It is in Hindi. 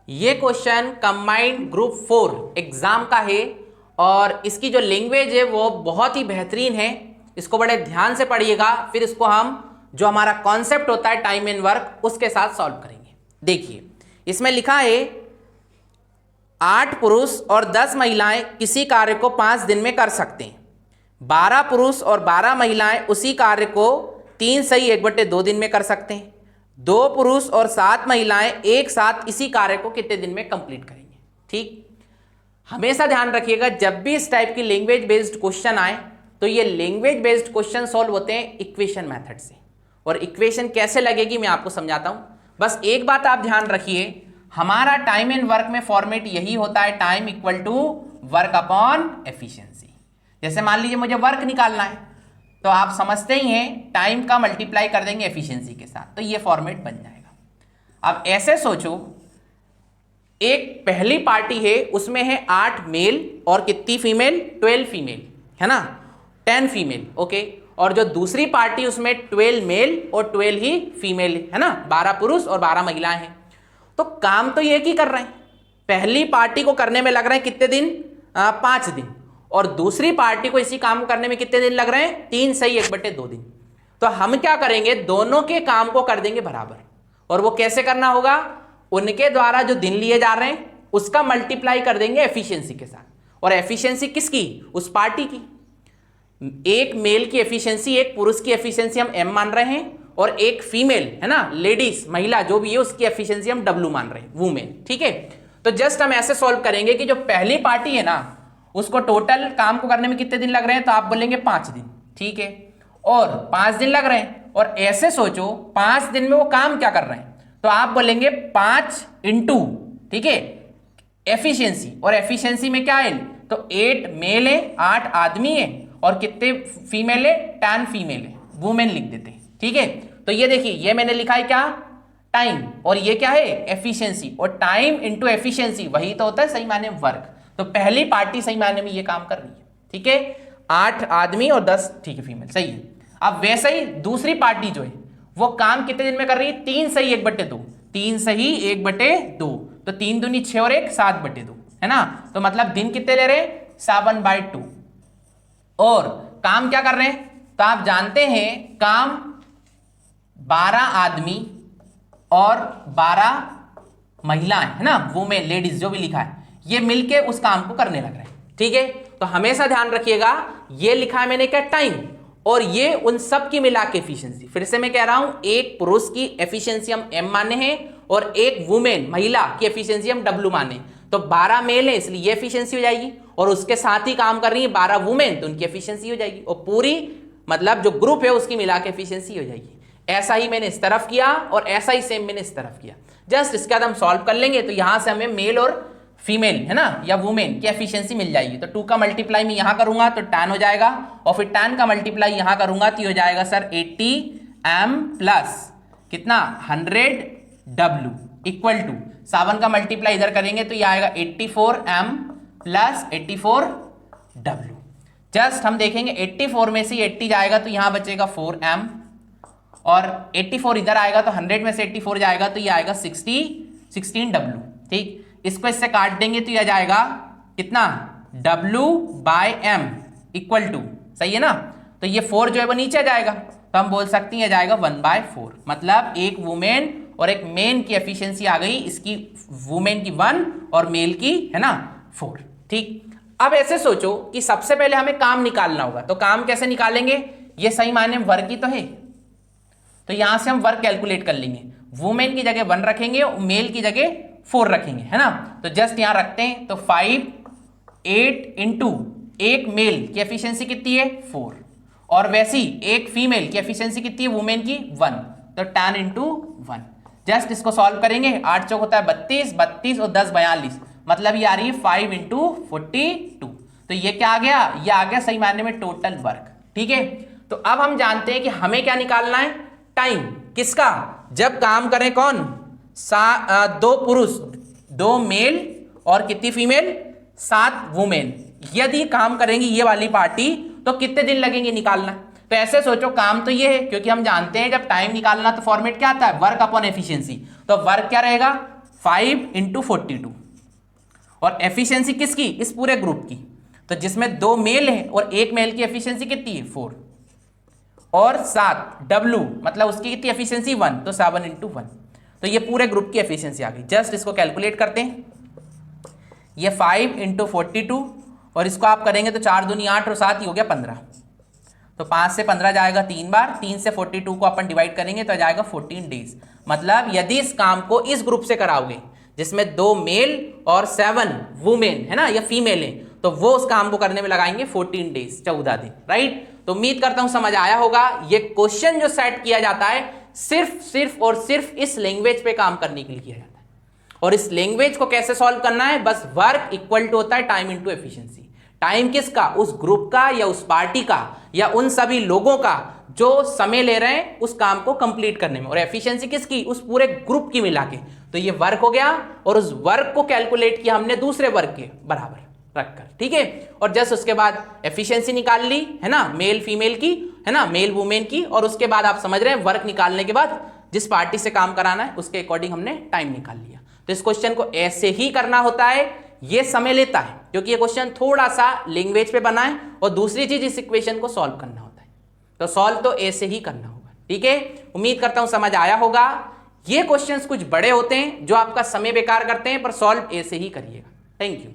ये क्वेश्चन कंबाइंड ग्रुप 4 एग्जाम का है और इसकी जो लैंग्वेज है वो बहुत ही बेहतरीन है। इसको बड़े ध्यान से पढ़िएगा, फिर इसको हम जो हमारा कॉन्सेप्ट होता है टाइम एंड वर्क उसके साथ सॉल्व करेंगे। देखिए इसमें लिखा है 8 पुरुष और 10 महिलाएं किसी कार्य को 5 दिन में कर सकते हैं। 12 पुरुष और 12 महिलाएं उसी कार्य को 3 सही 1/2 दिन में कर सकते हैं। 2 पुरुष और 7 महिलाएं एक साथ इसी कार्य को कितने दिन में कंप्लीट करेंगे। ठीक, हमेशा ध्यान रखिएगा जब भी इस टाइप की लैंग्वेज बेस्ड क्वेश्चन आए तो ये लैंग्वेज बेस्ड क्वेश्चन सॉल्व होते हैं इक्वेशन मेथड से। और इक्वेशन कैसे लगेगी मैं आपको समझाता हूं। बस एक बात आप ध्यान रखिए, हमारा टाइम एंड वर्क में फॉर्मेट यही होता है, time equal to work upon efficiency. जैसे मान लीजिए मुझे वर्क निकालना है तो आप समझते ही हैं टाइम का मल्टीप्लाई कर देंगे एफिशिएंसी के साथ, तो ये फॉर्मेट बन जाएगा। अब ऐसे सोचो, एक पहली पार्टी है उसमें है 8 मेल और कितनी फीमेल, 12 फीमेल है ना, 10 फीमेल ओके। और जो दूसरी पार्टी उसमें 12 मेल और 12 ही फीमेल है ना, 12 पुरुष और 12 महिलाएं हैं। तो काम तो एक ही कर रहे हैं। पहली पार्टी को करने में लग रहे हैं कितने दिन, 5 दिन, और दूसरी पार्टी को इसी काम को करने में कितने दिन लग रहे हैं, 3 सही 1/2 दिन। तो हम क्या करेंगे, दोनों के काम को कर देंगे बराबर। और वो कैसे करना होगा, उनके द्वारा जो दिन लिए जा रहे हैं उसका मल्टीप्लाई कर देंगे एफिशिएंसी के साथ। और एफिशिएंसी किसकी, उस पार्टी की। एक मेल की एफिशिएंसी, एक पुरुष की एफिशिएंसी हम एम मान रहे हैं, और एक फीमेल है ना, लेडीज महिला जो भी है उसकी एफिशिएंसी हम डब्ल्यू मान रहे हैं, वुमेन। ठीक है, तो जस्ट हम ऐसे सॉल्व करेंगे कि जो पहली पार्टी है ना उसको टोटल काम को करने में कितने दिन लग रहे हैं, तो आप बोलेंगे 5 दिन। ठीक है, और 5 दिन लग रहे हैं। और ऐसे सोचो 5 दिन में वो काम क्या कर रहे हैं, तो आप बोलेंगे 5 इंटू, ठीक है, एफिशिएंसी। और एफिशिएंसी में क्या है, तो 8 मेल है, 8 आदमी है, और कितने फीमेल है, 10 फीमेल है, वुमेन लिख देते हैं। ठीक है, तो ये देखिए ये मैंने लिखा है क्या, टाइम, और ये क्या है, एफिशिएंसी। और टाइम इंटू एफिशिएंसी वही तो होता है सही मायने में वर्क। तो पहली पार्टी सही मायने में ये काम कर रही है। ठीक है, 8 आदमी और 10 ठीक है फीमेल, सही है। अब वैसे ही दूसरी पार्टी जो है वो काम कितने दिन में कर रही है, 3 सही 1/2, 3 सही 1/2, तो 3 दूनी 6 और 1 7/2 है ना। तो मतलब दिन कितने ले रहे हैं, 7/2। और काम क्या कर रहे हैं, तो आप जानते हैं काम 12 आदमी और 12 महिलाएं है ना, वुमेन लेडीज जो भी लिखा है, ये मिलके उस काम को करने लग रहे हैं। ठीक है, तो हमेशा ध्यान रखिएगा ये लिखा है मैंने क्या, टाइम, और ये उन सब की मिला के एफिशिएंसी। फिर से मैं कह रहा हूं, एक पुरुष की एफिशिएंसी हम एम माने हैं और एक वुमेन महिला की एफिशिएंसी हम डब्ल्यू माने। तो 12 मेल है इसलिए ये एफिशिएंसी हो जाएगी, और उसके साथ ही काम कर रही है 12 वुमेन, तो उनकी एफिशिएंसी हो जाएगी, और पूरी मतलब जो ग्रुप है उसकी मिला के एफिशिएंसी हो जाएगी। ऐसा ही मैंने इस तरफ किया और ऐसा ही सेम मैंने इस तरफ किया। जस्ट इसके बाद हम सॉल्व कर लेंगे, तो यहां से हमें मेल और फीमेल है ना या वुमेन की एफिशिएंसी मिल जाएगी। तो 2 का मल्टीप्लाई मैं यहां करूंगा तो 10 हो जाएगा, और फिर 10 का मल्टीप्लाई यहां करूंगा तो हो जाएगा सर 80 m प्लस कितना 100 w इक्वल टू 7 का मल्टीप्लाई इधर करेंगे तो ये आएगा 84 m प्लस 84 w। जस्ट हम देखेंगे 84 में से 80 जाएगा तो यहां बचेगा 4 m, और 84 इधर आएगा तो 100 में से 84 जाएगा तो ये आएगा 16 w। ठीक, इसको इससे काट देंगे तो यह जाएगा कितना, W/m इक्वल टू, सही है ना। तो ये 4 जो है वो नीचे जाएगा, तो हम बोल सकते हैं यह जाएगा 1/4। मतलब एक वुमेन और एक मेन की एफिशिएंसी आ गई, इसकी वुमेन की 1 और मेल की है ना 4। ठीक, अब ऐसे सोचो कि सबसे पहले हमें काम निकालना होगा, तो काम कैसे निकालेंगे, ये सही मायने में वर्क ही तो है, तो यहां से हम वर्क कैलकुलेट कर लेंगे। वुमेन की जगह 1 रखेंगे और मेल की जगह 4 रखेंगे है ना। तो जस्ट यहां रखते हैं, तो 5 8 इंटू एक मेल की एफिशिएंसी कितनी है 4, और वैसी एक फीमेल की एफिशिएंसी कितनी है वुमेन की 1, तो 10 इंटू 1। जस्ट इसको सॉल्व करेंगे, 8 चौक होता है 32, 32 और 10 42, मतलब ये आ रही है 5 इंटू 42। तो ये क्या आ गया, ये आ गया सही मायने में टोटल वर्क। ठीक है, तो अब हम जानते हैं कि हमें क्या निकालना है, टाइम किसका, जब काम करें कौन, 2 पुरुष 2 मेल और कितनी फीमेल 7 वुमेन, यदि काम करेंगी ये वाली पार्टी तो कितने दिन लगेंगे निकालना। तो ऐसे सोचो काम तो ये है, क्योंकि हम जानते हैं जब टाइम निकालना तो फॉर्मेट क्या आता है, वर्क अपॉन एफिशिएंसी। तो वर्क क्या रहेगा 5 इंटू 42 और एफिशिएंसी किसकी, इस पूरे ग्रुप की, तो जिसमें 2 मेल है और 1 मेल की एफिशिएंसी कितनी है 4 और 7 W मतलब उसकी कितनी एफिशिएंसी 1, तो 7 इंटू 1, तो ये पूरे ग्रुप की एफिशिएंसी आ गई। जस्ट इसको कैलकुलेट करते हैं, ये 5 इंटू 42 और इसको आप करेंगे तो 4 दूनी 8 और 7 ही हो गया 15, तो 5 से 15 जाएगा 3 बार, 3 से 42 को अपन डिवाइड करेंगे तो जाएगा 14 डेज। मतलब यदि इस काम को इस ग्रुप से कराओगे जिसमें 2 मेल और 7 वुमेन है ना या फीमेल है, तो वो उस काम को करने में लगाएंगे 14 डेज, 14 दिन, राइट। तो उम्मीद करता हूं समझ आया होगा। ये क्वेश्चन जो सेट किया जाता है सिर्फ और सिर्फ इस लैंग्वेज पे काम करने के लिए किया जाता है। और इस लैंग्वेज को कैसे सॉल्व करना है, बस वर्क इक्वल टू होता है टाइम इंटू एफिशिएंसी। टाइम किसका, उस ग्रुप का या उस पार्टी का या उन सभी लोगों का जो समय ले रहे हैं उस काम को कंप्लीट करने में, और एफिशिएंसी किसकी, उस पूरे ग्रुप की मिला के। तो ये वर्क हो गया और उस वर्क को कैलकुलेट किया हमने दूसरे वर्क के बराबर रखकर, ठीक है। और जस्ट उसके बाद एफिशिएंसी निकाल ली है ना, मेल फीमेल की है ना, मेल वुमेन की, और उसके बाद आप समझ रहे हैं वर्क निकालने के बाद जिस पार्टी से काम कराना है उसके अकॉर्डिंग हमने टाइम निकाल लिया। तो इस क्वेश्चन को ऐसे ही करना होता है, ये समय लेता है क्योंकि ये क्वेश्चन थोड़ा सा लैंग्वेज पे बना है, और दूसरी चीज इस इक्वेशन को सॉल्व करना होता है। तो सॉल्व तो ऐसे ही करना होगा, ठीक है। उम्मीद करता हूं समझ आया होगा। ये क्वेश्चंस कुछ बड़े होते हैं जो आपका समय बेकार करते हैं, पर सॉल्व ऐसे ही करिएगा। Thank you.